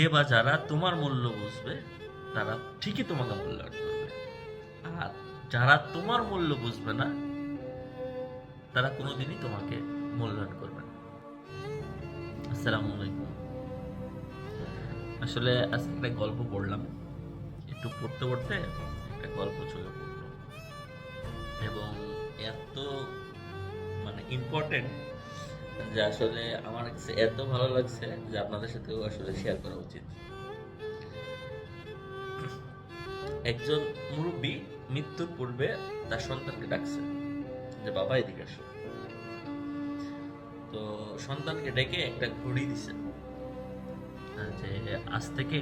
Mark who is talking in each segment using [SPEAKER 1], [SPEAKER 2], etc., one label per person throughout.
[SPEAKER 1] যে বা যারা তোমার মূল্য বুঝবে তারা ঠিকই তোমাকে মূল্যায়ন করবে, আর যারা তোমার মূল্য বুঝবে না তারা কোনোদিনই তোমাকে মূল্যায়ন করবে না। আসসালামু আলাইকুম। আসলে আজকে একটা গল্প পড়লাম, একটু পড়তে পড়তে একটা গল্প চলে পড়লো এবং এত ইম্পর্টেন্ট যে আসলে আমার কাছে এত ভালো লাগছে যে আপনাদের সাথেও আসলে শেয়ার করা উচিত। একজন মুরব্বী মৃত্যুর পূর্বে তার সন্তানকে ডাকছে যে বাবা এদিকে আসো। তো সন্তানকে ডেকে একটা ঘড়ি দিছে যে আজ থেকে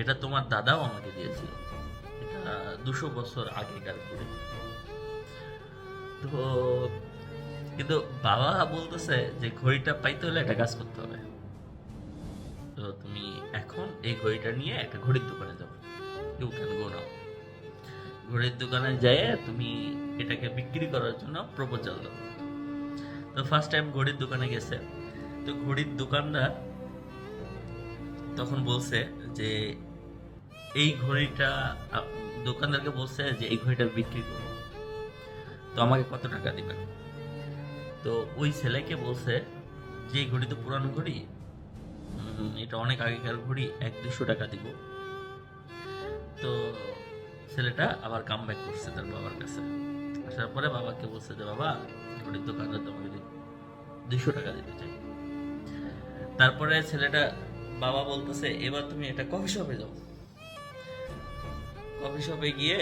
[SPEAKER 1] এটা তোমার দাদাও আমাকে দিয়েছিল, এটা 200 বছর আগেকার ঘড়ি। তো কিন্তু বাবা বলতেছে যে ঘড়িটা পাইতে হলে একটা কাজ করতে হবে। তো তুমি এখন এই ঘড়িটা নিয়ে একটা ঘড়ির দোকানে যাও, ইউ ক্যান গো নাও। ঘড়ির দোকানে যেয়ে তুমি এটাকে বিক্রি করার জন্য প্রপোজাল দাও। তো ফার্স্ট টাইম ঘড়ির দোকানে গেছে। তো ঘড়ির দোকানদার তখন বলছে যে এই ঘড়িটা দোকানদারকে বলছে যে এই ঘড়িটা বিক্রি করবো, তো আমাকে কত টাকা দিবেন। তো ওই ছেলেকে বলছে যে এই ঘড়ি তো পুরানো ঘড়ি, এটা অনেক আগেকার ঘড়ি, 100-200 টাকা দিব। তো ছেলেটা আবার কাম ব্যাক করছে তার বাবার কাছে। আসার পরে বাবাকে বলছে যে বাবা, ঘড়ির দোকানদার তোমাকে 200 টাকা দিতে চাই। তারপরে ছেলেটা বাবা বলতেছে এবার তুমি এটা কফি শপে যাও, কফি শপে গিয়ে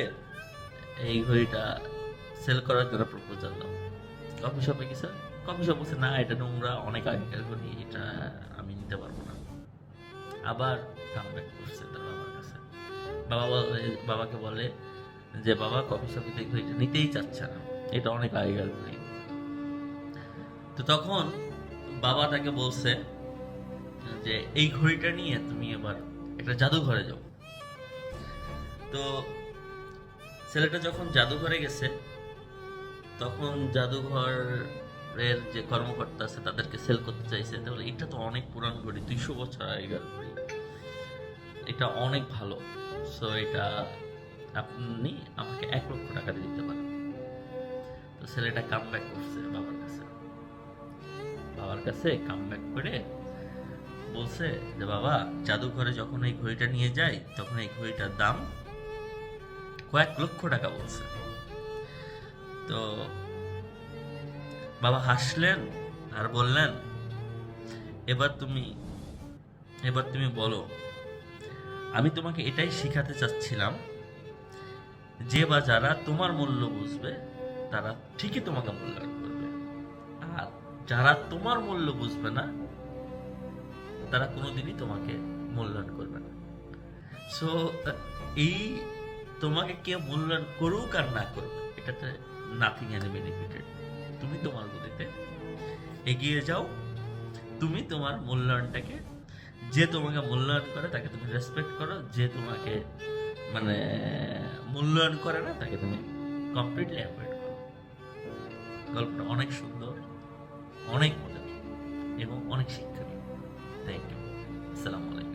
[SPEAKER 1] এই ঘড়িটা সেল করার জন্য প্রপোজাল দাও। কফি শপে গেছে, কফি শপ বলছে না এটা নোংরা, অনেক আগেকার ঘড়ি, এটা আমি নিতে পারবো না। আবার কাম ব্যাক করছে তার বাবার কাছে। বাবাকে বলে যে বাবা, কফি শপে থেকে ঘড়িটা নিতেই চাচ্ছে না, এটা অনেক আগেকার ঘড়ি। তো তখন বাবা তাকে বলছে যে এই ঘড়িটা নিয়ে তুমি এবার একটা জাদুঘরে যাও। তো ছেলেটা যখন জাদুঘরে গেছে তখন জাদুঘরের যে কর্মকর্তা আছে তাদেরকে সেল করতে চাইছে, তাহলে এটা তো অনেক পুরান ঘড়ি, 200 বছর আগেকার ঘড়ি, এটা অনেক ভালো, সো এটা আপনি আমাকে 1 লক্ষ টাকা দিয়ে দিতে পারেন। তো ছেলেটা কাম ব্যাক করছে বাবার কাছে কাম ব্যাক করে বলছে যে বাবা, জাদুঘরে যখন এই ঘড়িটা নিয়ে যাই তখন এই ঘড়িটার দাম কয়েক লক্ষ টাকা বলছে। তো বাবা হাসলেন আর বললেন এবার তুমি বলো, আমি তোমাকে এটাই শিখাতে চাচ্ছিলাম যে বা যারা তোমার মূল্য বুঝবে তারা ঠিকই তোমাকে মূল্যায়ন করবে, আর যারা তোমার মূল্য বুঝবে না তারা কোনোদিনই তোমাকে মূল্যায়ন করবে না। সো এই তোমাকে কেউ মূল্যায়ন করুক আর না করুক, এটাতে নাথিং এজ বেনিফিটেড। তুমি তোমার গতিতে এগিয়ে যাও, তুমি তোমার মূল্যায়নটাকে, যে তোমাকে মূল্যায়ন করে তাকে তুমি রেসপেক্ট করো, যে তোমাকে মানে মূল্যায়ন করে না তাকে তুমি কমপ্লিটলি অ্যাভয়েড করো। গল্পটা অনেক সুন্দর, অনেক মজার এবং অনেক শিক্ষণীয়। Thank you. আসসালামু আলাইকুম।